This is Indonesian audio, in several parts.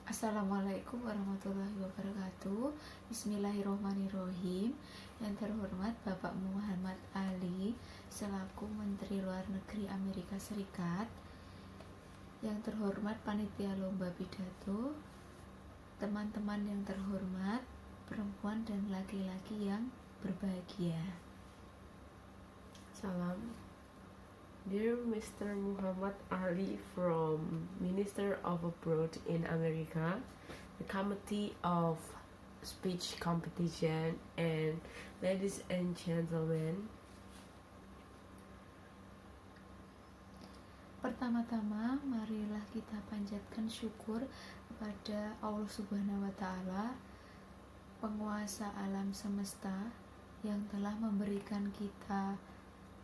Assalamualaikum warahmatullahi wabarakatuh. Bismillahirrohmanirrohim. Yang terhormat Bapak Muhammad Ali selaku Menteri Luar Negeri Amerika Serikat. Yang terhormat Panitia Lomba Pidato, teman-teman yang terhormat, perempuan dan laki-laki yang berbahagia. Salam. Dear Mr. Muhammad Ali from Minister of Abroad in America, the Committee of Speech Competition, and ladies and gentlemen. Pertama-tama, marilah kita panjatkan syukur kepada Allah Subhanahu wa Ta'ala, penguasa alam semesta, yang telah memberikan kita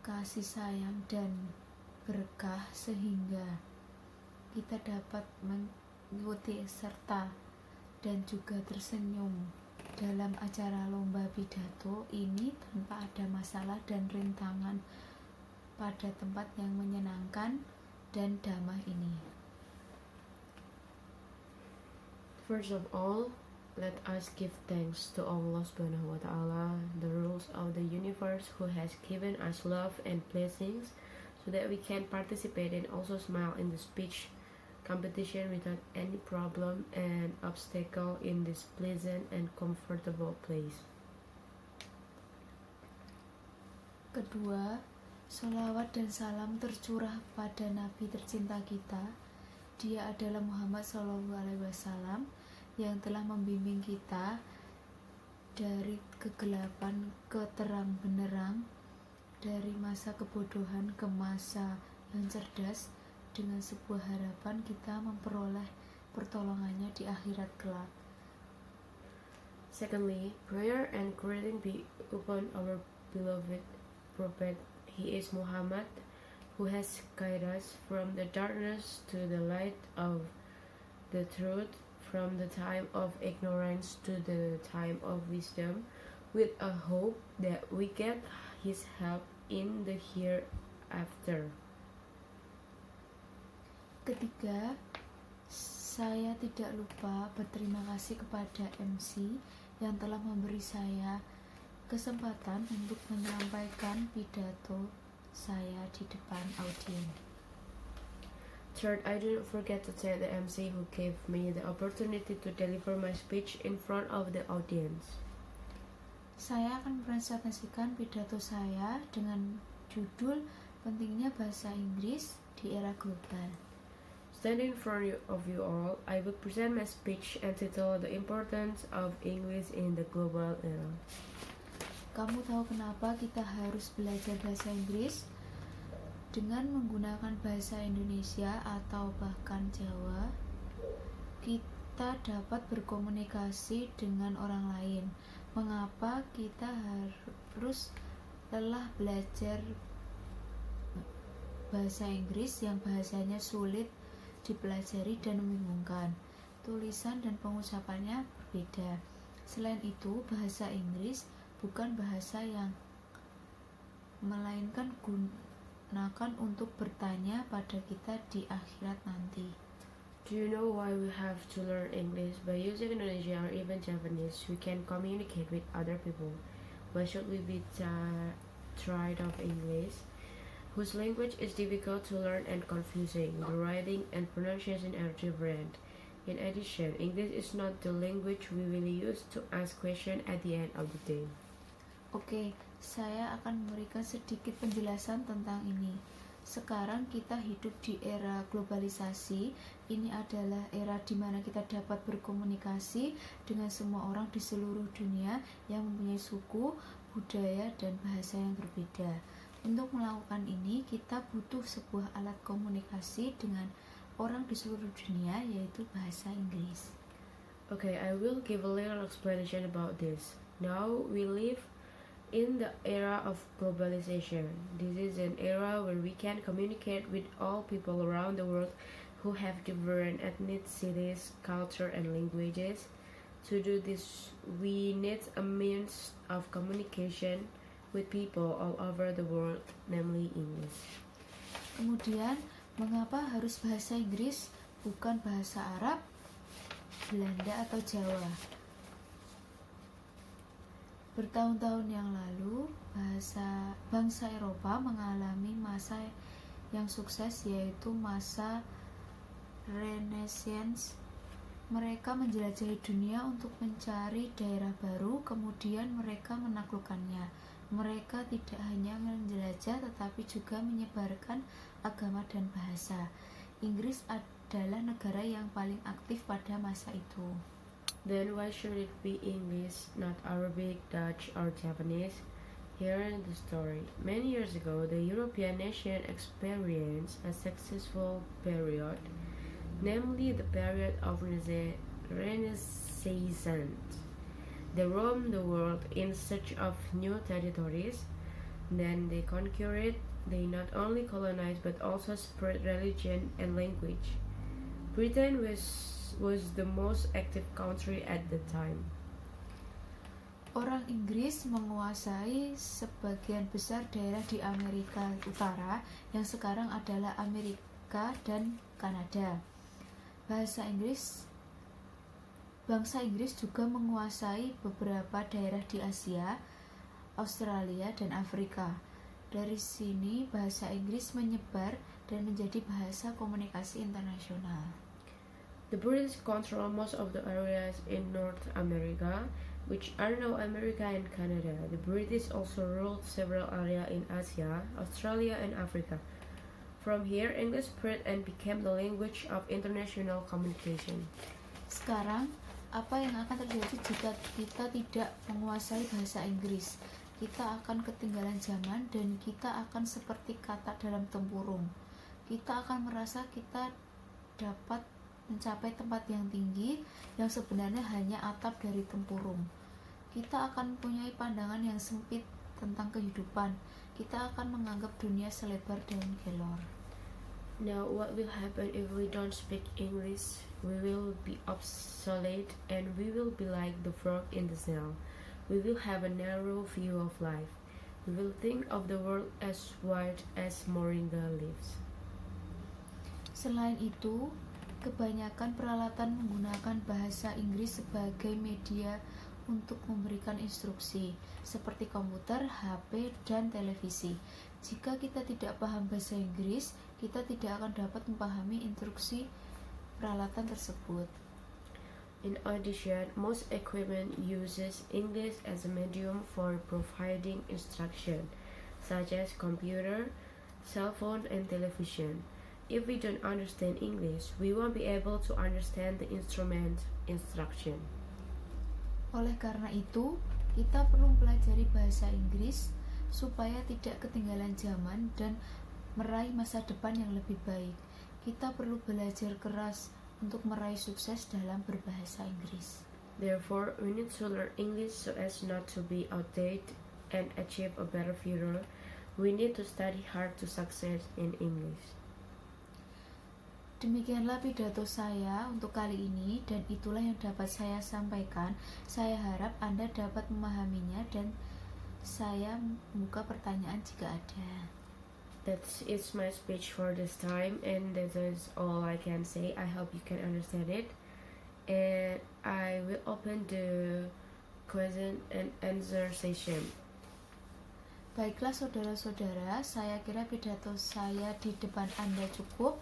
kasih sayang dan berkah sehingga kita dapat mengikuti serta dan juga tersenyum dalam acara lomba pidato ini tanpa ada masalah dan rintangan pada tempat yang menyenangkan dan damai ini. First of all, let us give thanks to Allah Subhanahu wa Ta'ala, the rules of the universe, who has given us love and blessings so that we can participate and also smile in the speech competition without any problem and obstacle in this pleasant and comfortable place. Kedua, sholawat dan salam tercurah pada Nabi tercinta kita. Dia adalah Muhammad SAW yang telah membimbing kita dari kegelapan ke terang benderang, dari masa kebodohan ke masa yang cerdas, dengan sebuah harapan kita memperoleh pertolongannya di akhirat kelak. Secondly, prayer and greeting be upon our beloved Prophet. He is Muhammad, who has guided us from the darkness to the light of the truth, from the time of ignorance to the time of wisdom, with a hope that we get his help in the hereafter. Ketiga, saya tidak lupa berterima kasih kepada MC yang telah memberi saya kesempatan untuk menyampaikan pidato saya di depan audiens. Third, I do not forget to thank the MC who gave me the opportunity to deliver my speech in front of the audience. Saya akan presentasikan pidato saya dengan judul Pentingnya Bahasa Inggris di Era Global. Standing in front of you all, I will present my speech entitled The Importance of English in the Global Era. Kamu tahu kenapa kita harus belajar bahasa Inggris? Dengan menggunakan bahasa Indonesia atau bahkan Jawa, kita dapat berkomunikasi dengan orang lain. Mengapa kita harus lelah belajar bahasa Inggris yang bahasanya sulit dipelajari dan membingungkan? Tulisan dan pengucapannya berbeda. Selain itu, bahasa Inggris bukan bahasa yang melainkan gunakan untuk bertanya pada kita di akhirat nanti. Do you know why we have to learn English? By using Indonesian or even Japanese, we can communicate with other people. Why should we be tired of English, whose language is difficult to learn and confusing? The writing and pronunciation are different. In addition, English is not the language we really use to ask questions at the end of the day. Oke, saya akan memberikan sedikit penjelasan tentang ini. Sekarang kita hidup di era globalisasi. Ini adalah era di mana kita dapat berkomunikasi dengan semua orang di seluruh dunia yang mempunyai suku, budaya, dan bahasa yang berbeda. Untuk melakukan ini, kita butuh sebuah alat komunikasi dengan orang di seluruh dunia, yaitu bahasa Inggris. Okay, I will give a little explanation about this. Now we live in the era of globalization. This is an era where we can communicate with all people around the world who have different ethnicities, culture, and languages. To do this, we need a means of communication with people all over the world, namely English. Kemudian, mengapa harus bahasa Inggris, bukan bahasa Arab? Belanda atau Jawa. Bertahun-tahun yang lalu, bangsa Eropa mengalami masa yang sukses, yaitu masa Renaissance. Mereka menjelajahi dunia untuk mencari daerah baru, kemudian mereka menaklukkannya. Mereka tidak hanya menjelajah tetapi juga menyebarkan agama dan bahasa. Inggris adalah negara yang paling aktif pada masa itu. Then why should it be English, not Arabic, Dutch, or Japanese? Here is the story. Many years ago, the European nation experienced a successful period, namely the period of Renaissance. They roamed the world in search of new territories. Then they conquered. They not only colonized but also spread religion and language. Britain was the most active country at the time. Orang Inggris menguasai sebagian besar daerah di Amerika Utara yang sekarang adalah Amerika dan Kanada. Bangsa Inggris juga menguasai beberapa daerah di Asia, Australia, dan Afrika. Dari sini bahasa Inggris menyebar dan menjadi bahasa komunikasi internasional. The British control most of the areas in North America, which are now America and Canada. The British also ruled several areas in Asia, Australia, and Africa. From here, English spread and became the language of international communication. Sekarang, apa yang akan terjadi jika kita tidak menguasai bahasa Inggris? Kita akan ketinggalan zaman dan kita akan seperti katak dalam tempurung. Kita akan merasa kita dapat mencapai tempat yang tinggi yang sebenarnya hanya atap dari tempurung. Kita akan mempunyai pandangan yang sempit tentang kehidupan. Kita akan menganggap dunia selebar daun kelor. Now, what will happen if we don't speak English? We will be obsolete and we will be like the frog in the snail. We will have a narrow view of life. We will think of the world as wide as moringa leaves. Selain itu, kebanyakan peralatan menggunakan bahasa Inggris sebagai media untuk memberikan instruksi, seperti komputer, HP, dan televisi. Jika kita tidak paham bahasa Inggris, kita tidak akan dapat memahami instruksi peralatan tersebut. In addition, most equipment uses English as a medium for providing instruction, such as computer, cell phone, and television. If we don't understand English, we won't be able to understand the instrument instruction. Oleh karena itu, kita perlu mempelajari bahasa Inggris supaya tidak ketinggalan zaman dan meraih masa depan yang lebih baik. Kita perlu belajar keras untuk meraih sukses dalam berbahasa Inggris. Therefore, we need to learn English so as not to be outdated and achieve a better future. We need to study hard to succeed in English. Demikianlah pidato saya untuk kali ini dan itulah yang dapat saya sampaikan. Saya harap Anda dapat memahaminya dan saya membuka pertanyaan jika ada. That's it's my speech for this time and that is all I can say. I hope you can understand it. And I will open the question and answer session. Baiklah saudara-saudara, saya kira pidato saya di depan Anda cukup.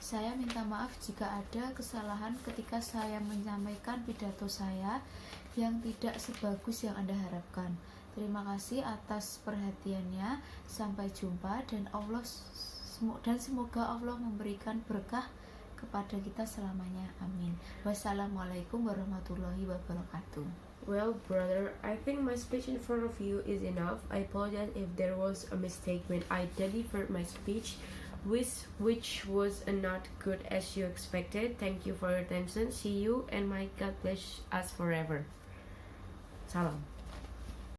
Saya minta maaf jika ada kesalahan ketika saya menyampaikan pidato saya yang tidak sebagus yang Anda harapkan. Terima kasih atas perhatiannya. Sampai jumpa dan semoga Allah memberikan berkah kepada kita selamanya. Amin. Wassalamualaikum warahmatullahi wabarakatuh. Well, brother, I think my speech in front of you is enough. I apologize if there was a mistake when I delivered my speech, which was not good as you expected. Thank you for your attention. See you and may God bless us forever. Salam.